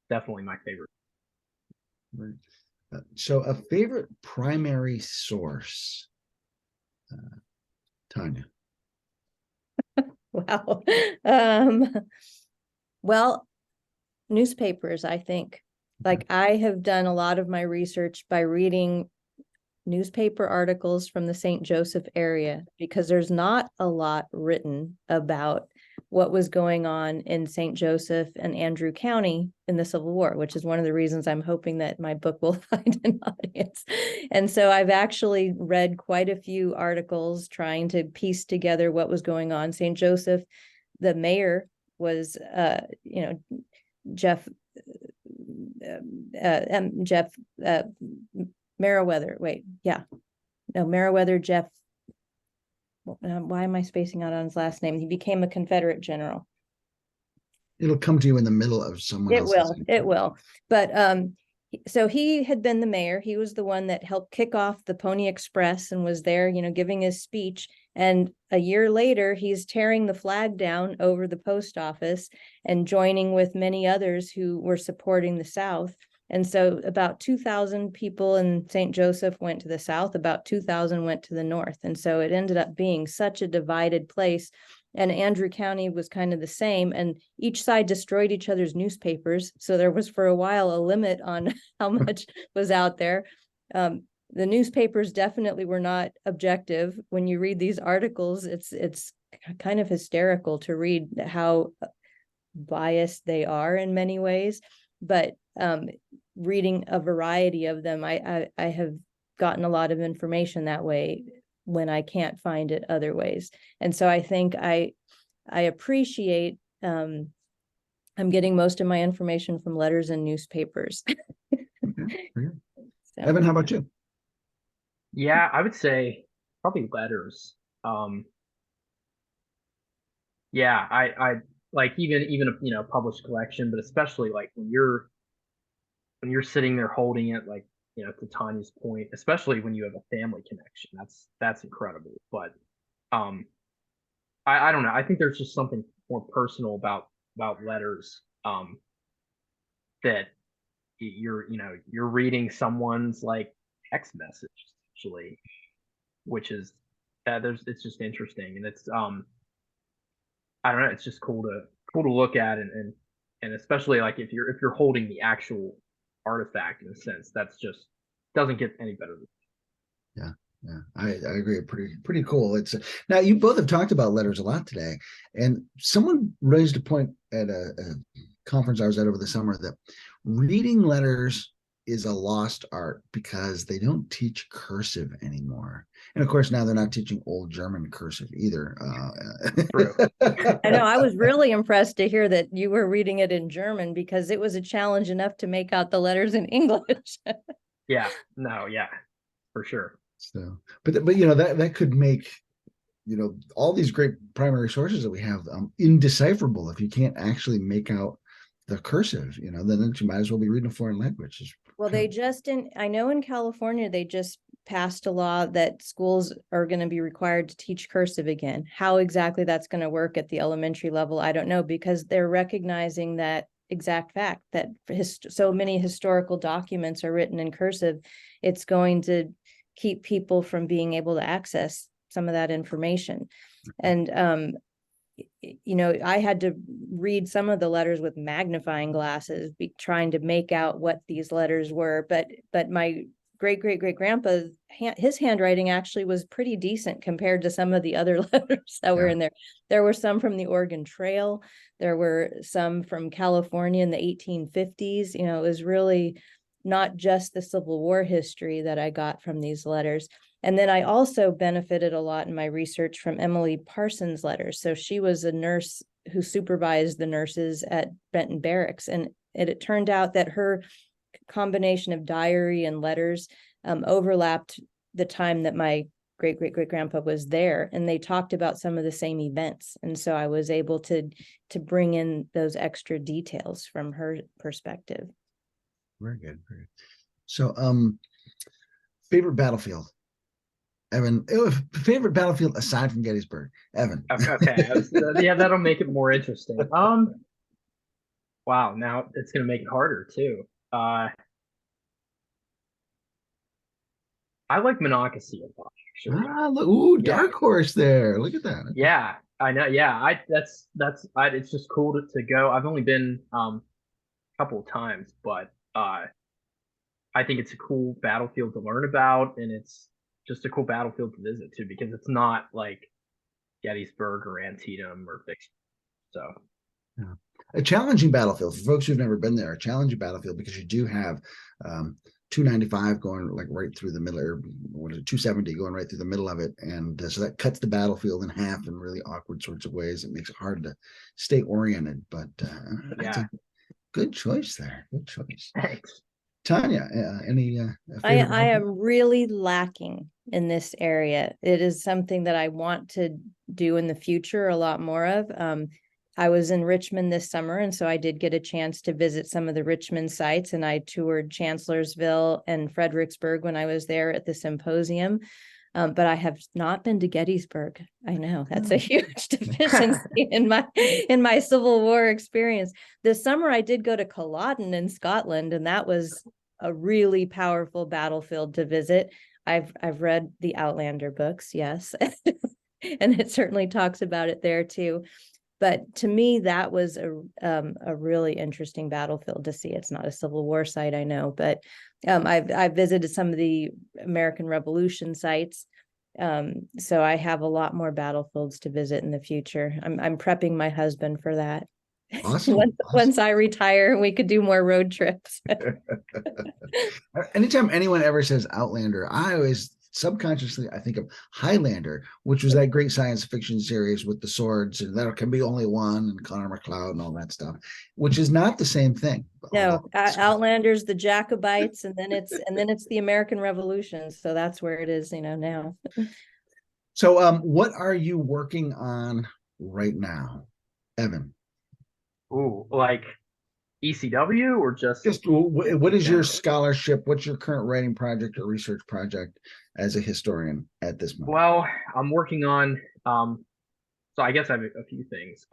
Speaker 3: my favorite.
Speaker 1: Right. So a favorite primary source, Tonya.
Speaker 2: Wow. Well, newspapers, I think. Like, I have done a lot of my research by reading newspaper articles from the St. Joseph area, because there's not a lot written about what was going on in St. Joseph and Andrew County in the Civil War, which is one of the reasons I'm hoping that my book will find an audience. And so I've actually read quite a few articles trying to piece together what was going on. St. Joseph, the mayor was, Jeff Meriwether. Meriwether Jeff. Why am I spacing out on his last name? He became a Confederate general.
Speaker 1: It'll come to you in the middle of someone else's.
Speaker 2: It will. But so he had been the mayor. He was the one that helped kick off the Pony Express and was there, giving his speech. And a year later, he's tearing the flag down over the post office and joining with many others who were supporting the South. And so about 2,000 people in St. Joseph went to the South, about 2,000 went to the North. And so it ended up being such a divided place. And Andrew County was kind of the same. And each side destroyed each other's newspapers. So there was for a while a limit on how much was out there. The newspapers definitely were not objective. When you read these articles, it's kind of hysterical to read how biased they are in many ways. But reading a variety of them, I have gotten a lot of information that way when I can't find it other ways. And so I think I appreciate I'm getting most of my information from letters and newspapers.
Speaker 1: Okay.
Speaker 2: So.
Speaker 1: Evan, how about you?
Speaker 3: Yeah, I would say probably letters. Yeah, I like even a published collection, but especially like when you're sitting there holding it, like to Tonya's point, especially when you have a family connection, that's incredible. But I don't know. I think there's just something more personal about letters that you're reading someone's like text message essentially, which is it's just interesting, and it's I don't know, it's just cool to look at, and especially like if you're holding the actual artifact in a sense, that's just doesn't get any better.
Speaker 1: Yeah. Yeah, I agree. Pretty cool. It's now you both have talked about letters a lot today, and someone raised a point at a conference I was at over the summer that reading letters is a lost art because they don't teach cursive anymore. And of course, now they're not teaching old German cursive either.
Speaker 2: I know. I was really impressed to hear that you were reading it in German because it was a challenge enough to make out the letters in English.
Speaker 3: Yeah, for sure.
Speaker 1: So, but that could make all these great primary sources that we have indecipherable if you can't actually make out the cursive. Then you might as well be reading a foreign language.
Speaker 2: Well, I know in California they just passed a law that schools are going to be required to teach cursive again. How exactly that's going to work at the elementary level, I don't know, because they're recognizing that exact fact that so many historical documents are written in cursive. It's going to keep people from being able to access some of that information. And I had to read some of the letters with magnifying glasses, trying to make out what these letters were. But my great grandpa, his handwriting actually was pretty decent compared to some of the other letters that were in there. There were some from the Oregon Trail. There were some from California in the 1850s. It was really not just the Civil War history that I got from these letters. And then I also benefited a lot in my research from Emily Parsons' letters. So she was a nurse who supervised the nurses at Benton Barracks. And it turned out that her combination of diary and letters overlapped the time that my great grandpa was there. And they talked about some of the same events. And so I was able to bring in those extra details from her perspective.
Speaker 1: Very good. So, favorite battlefield, Evan. Favorite battlefield aside from Gettysburg, Evan.
Speaker 3: Okay, yeah, that'll make it more interesting. Wow, now it's gonna make it harder too. I like Monocacy a lot, actually.
Speaker 1: Dark horse there. Look at that.
Speaker 3: Yeah, I know. Yeah, it's just cool to go. I've only been a couple of times, but I think it's a cool battlefield to learn about, and it's just a cool battlefield to visit too, because it's not like Gettysburg or Antietam or Vicksburg. So
Speaker 1: Yeah. A challenging battlefield for folks who've never been there. A challenging battlefield because you do have 295 going like right through the middle, or what is it, 270 going right through the middle of it, and so that cuts the battlefield in half in really awkward sorts of ways. It makes it hard to stay oriented, but that's
Speaker 3: yeah,
Speaker 1: a good choice there. Good choice.
Speaker 3: thanks.
Speaker 1: Tonya, any
Speaker 2: I
Speaker 1: favorite?
Speaker 2: am really lacking in this area. It is something that I want to do in the future a lot more of. I was in Richmond this summer, and so I did get a chance to visit some of the Richmond sites, and I toured Chancellorsville and Fredericksburg when I was there at the symposium. But I have not been to Gettysburg. I know that's a huge deficiency in my Civil War experience. This summer I did go to Culloden in Scotland, and that was a really powerful battlefield to visit. I've read the Outlander books, yes. And it certainly talks about it there too. But to me, that was a really interesting battlefield to see. It's not a Civil War site, I know, but I've visited some of the American Revolution sites. So I have a lot more battlefields to visit in the future. I'm prepping my husband for that.
Speaker 1: Awesome.
Speaker 2: Once I retire, we could do more road trips.
Speaker 1: Anytime anyone ever says Outlander, I always subconsciously I think of Highlander, which was that great science fiction series with the swords, and there can be only one, and Connor McLeod and all that stuff, which is not the same thing.
Speaker 2: No, Outlander's the Jacobites, and then it's the American Revolution. So that's where it is, now.
Speaker 1: So, what are you working on right now, Evan?
Speaker 3: Ooh, like ECW or just
Speaker 1: what is your scholarship? What's your current writing project or research project as a historian at this moment?
Speaker 3: Well, I'm working on so I guess I have a few things.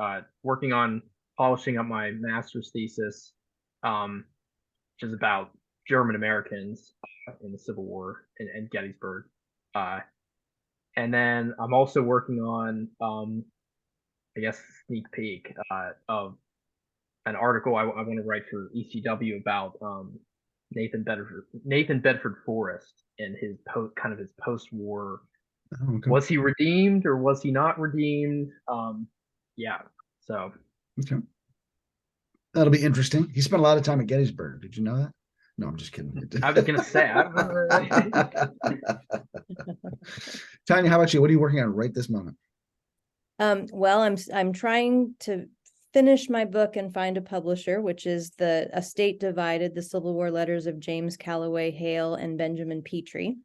Speaker 3: Working on polishing up my master's thesis, which is about German Americans in the Civil War and Gettysburg. And then I'm also working on I guess sneak peek of an article I want to write for ECW about Nathan Bedford Forrest and his post-war.
Speaker 1: Oh, okay.
Speaker 3: Was he redeemed or was he not redeemed? Yeah. So
Speaker 1: Okay. That'll be interesting. He spent a lot of time at Gettysburg. Did you know that? No, I'm just kidding.
Speaker 3: I was gonna say,
Speaker 1: Tonya, how about you? What are you working on right this moment?
Speaker 2: Well, I'm trying to finish my book and find a publisher, which is A State Divided: The Civil War Letters of James Calloway Hale and Benjamin Petrie.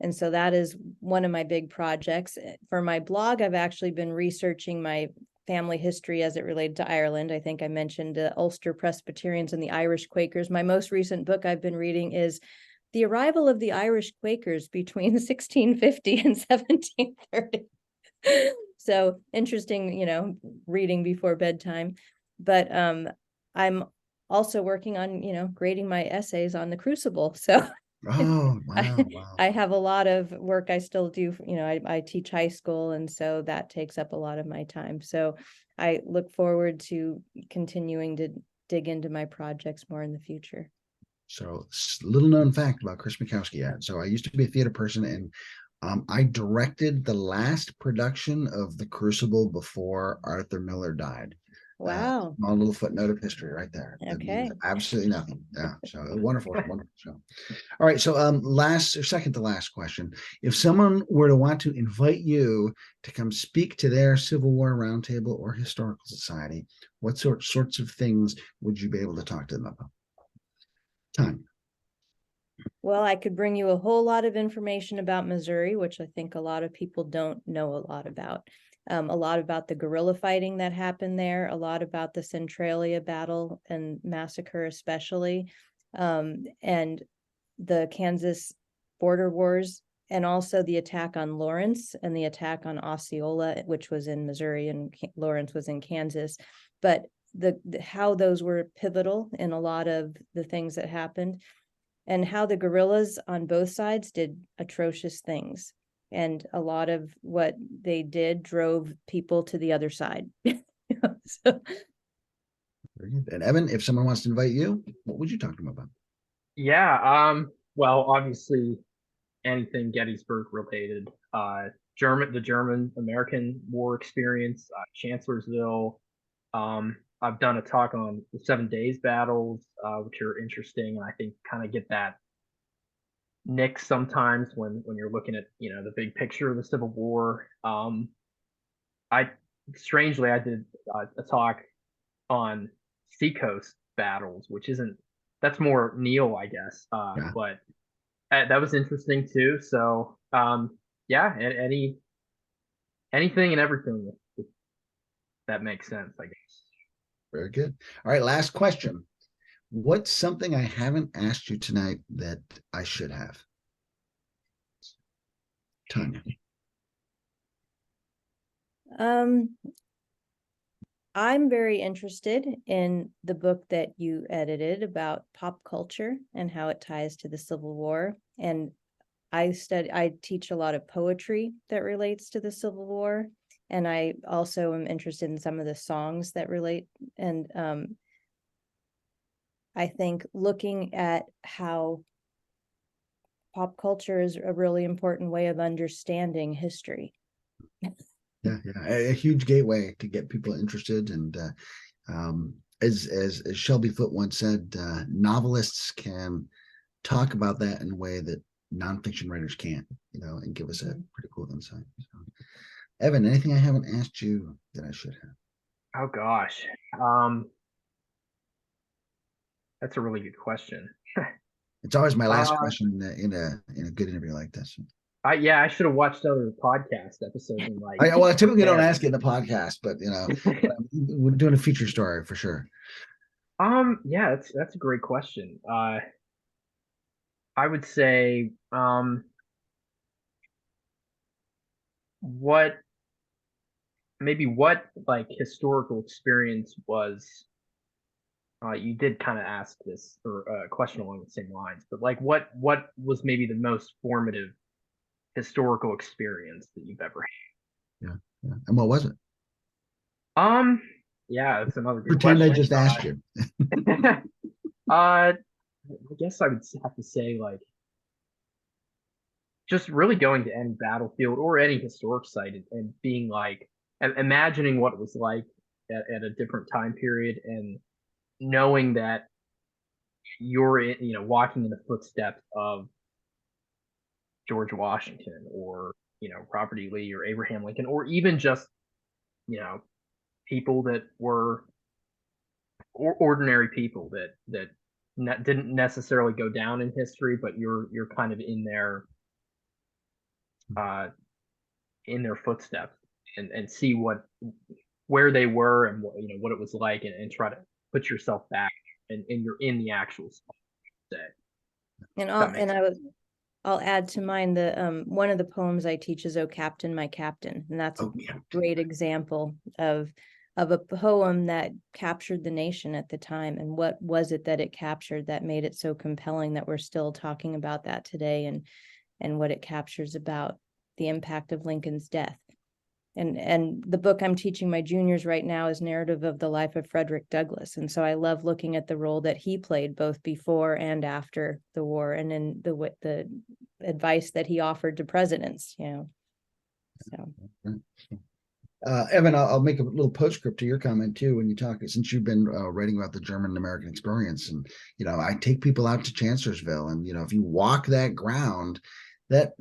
Speaker 2: And so that is one of my big projects. For my blog, I've actually been researching my family history as it related to Ireland. I think I mentioned the Ulster Presbyterians and the Irish Quakers. My most recent book I've been reading is The Arrival of the Irish Quakers between 1650 and 1730. So interesting, reading before bedtime. But I'm also working on, grading my essays on the Crucible. So
Speaker 1: Oh, wow.
Speaker 2: I have a lot of work I still do. I teach high school, and so that takes up a lot of my time. So I look forward to continuing to dig into my projects more in the future.
Speaker 1: So, little known fact about Chris Mikowski. So I used to be a theater person, and I directed the last production of The Crucible before Arthur Miller died.
Speaker 2: Wow.
Speaker 1: Small little footnote of history right there.
Speaker 2: Okay.
Speaker 1: Absolutely nothing. Yeah. So wonderful, wonderful show. All right. So second to last question. If someone were to want to invite you to come speak to their Civil War Roundtable or Historical Society, what sorts of things would you be able to talk to them about? Time.
Speaker 2: Well, I could bring you a whole lot of information about Missouri, which I think a lot of people don't know a lot about. A lot about the guerrilla fighting that happened there, a lot about the Centralia battle and massacre especially, and the Kansas border wars, and also the attack on Lawrence and the attack on Osceola, which was in Missouri and Lawrence was in Kansas. But how those were pivotal in a lot of the things that happened, and how the guerrillas on both sides did atrocious things. And a lot of what they did drove people to the other side. So.
Speaker 1: Very good. And Evan, if someone wants to invite you, what would you talk to them about?
Speaker 3: Yeah. Well, obviously, anything Gettysburg related. The German American War experience, Chancellorsville, I've done a talk on the 7 Days battles, which are interesting, and I think kind of get that nick sometimes when you're looking at the big picture of the Civil War. I strangely I did a talk on seacoast battles, which isn't that's more Neil, I guess.
Speaker 1: Yeah.
Speaker 3: But that was interesting too. So yeah, anything and everything if that makes sense, I guess.
Speaker 1: Very good. All right, last question. What's something I haven't asked you tonight that I should have? Tonya.
Speaker 2: I'm very interested in the book that you edited about pop culture and how it ties to the Civil War. And I teach a lot of poetry that relates to the Civil War. And I also am interested in some of the songs that relate. And I think looking at how pop culture is a really important way of understanding history.
Speaker 1: Yeah, a huge gateway to get people interested. And as Shelby Foote once said, novelists can talk about that in a way that nonfiction writers can't, and give us a pretty cool insight. So, Evan, anything I haven't asked you that I should have?
Speaker 3: Oh gosh, that's a really good question.
Speaker 1: It's always my last
Speaker 3: Uh,
Speaker 1: question in a good interview like this.
Speaker 3: yeah, I should have watched other podcast episodes and like.
Speaker 1: Well, I typically don't
Speaker 3: Yeah.
Speaker 1: ask it in the podcast, but we're doing a feature story for sure.
Speaker 3: Yeah, that's a great question. I would say, what what like historical experience was, you did kind of ask this or a question along the same lines, but like what was maybe the most formative historical experience that you've ever
Speaker 1: Yeah, yeah. And what was it?
Speaker 3: had? Yeah, that's another good
Speaker 1: Pretend I
Speaker 3: question.
Speaker 1: just asked you.
Speaker 3: I guess I would have to say like just really going to any battlefield or any historic site and being like imagining what it was like at a different time period, and knowing that you're walking in the footsteps of George Washington or Robert E. Lee or Abraham Lincoln, or even just you know people that were ordinary people that didn't necessarily go down in history, but you're kind of uh, in their footsteps, and see where they were and what it was like, and try to put yourself back and you're in the actual spot today.
Speaker 2: And
Speaker 3: That makes
Speaker 2: I'll add to mine the one of the poems I teach is "Oh Captain, My Captain," and that's a
Speaker 1: Yeah.
Speaker 2: great example of a poem that captured the nation at the time. And what was it that it captured that made it so compelling that we're still talking about that today, and what it captures about the impact of Lincoln's death. And the book I'm teaching my juniors right now is narrative of the life of Frederick Douglass. And so I love looking at the role that he played both before and after the war, and in the advice that he offered to presidents, So
Speaker 1: Evan, I'll make a little postscript to your comment too. When you talk, since you've been writing about the German American experience, and I take people out to Chancellorsville, and if you walk that ground, that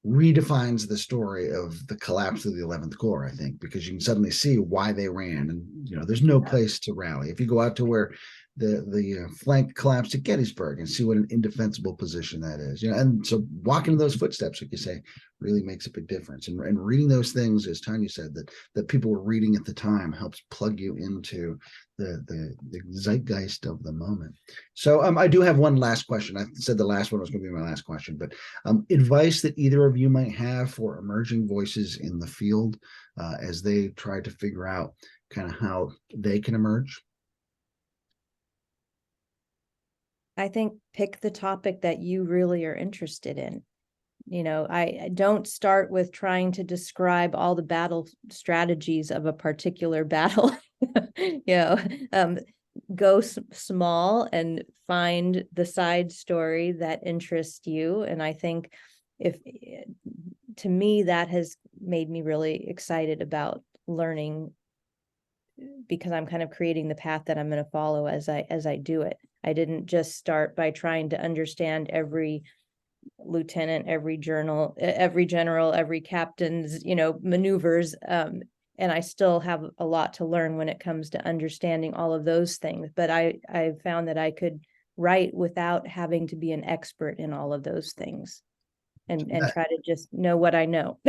Speaker 1: redefines the story of the collapse of the 11th Corps, I think, because you can suddenly see why they ran, and there's no place to rally. If you go out to where the flank collapsed at Gettysburg and see what an indefensible position that is, and so walking those footsteps, like you say, really makes a big difference. And reading those things, as Tonya said, that people were reading at the time, helps plug you into the zeitgeist of the moment. So I do have one last question. I said the last one was going to be my last question, but advice that either of you might have for emerging voices in the field as they try to figure out kind of how they can emerge.
Speaker 2: I think pick the topic that you really are interested in. I don't start with trying to describe all the battle strategies of a particular battle. Go small and find the side story that interests you. And I think to me, that has made me really excited about learning because I'm kind of creating the path that I'm going to follow as I do it. I didn't just start by trying to understand every lieutenant, every general, every captain's, maneuvers. And I still have a lot to learn when it comes to understanding all of those things. But I found that I could write without having to be an expert in all of those things, and try to just know what I know.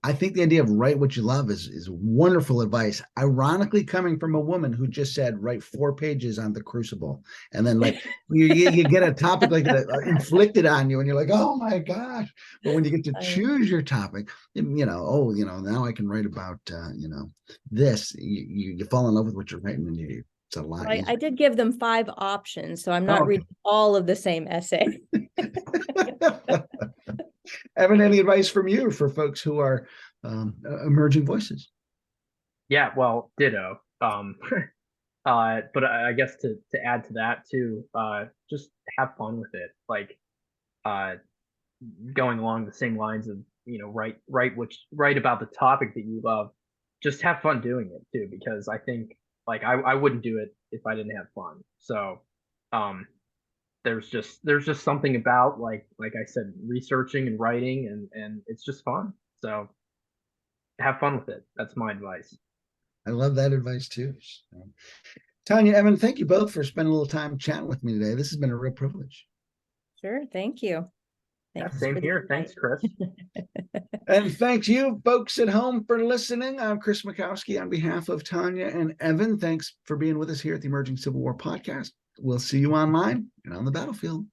Speaker 1: I think the idea of write what you love is wonderful advice. Ironically, coming from a woman who just said write 4 pages on the Crucible, and then like you get a topic like that inflicted on you, and you're like, oh my gosh! But when you get to choose your topic, now I can write about this. You fall in love with what you're writing, and it's a lot.
Speaker 2: I did give them 5 options, so I'm not reading all of the same essay.
Speaker 1: Evan, any advice from you for folks who are emerging voices?
Speaker 3: Yeah, well, ditto. But I guess to add to that too, just have fun with it. Like, going along the same lines of write about the topic that you love. Just have fun doing it too, because I think like I wouldn't do it if I didn't have fun. So, there's just something about like I said, researching and writing, and it's just fun. So have fun with it. That's my advice.
Speaker 1: I love that advice too. Tonya, Evan, thank you both for spending a little time chatting with me today. This has been a real privilege.
Speaker 2: Sure. Thank you.
Speaker 3: Same here. Thanks, Chris.
Speaker 1: And thank you, folks at home, for listening. I'm Chris Mikowski on behalf of Tonya and Evan. Thanks for being with us here at the Emerging Civil War Podcast. We'll see you online and on the battlefield.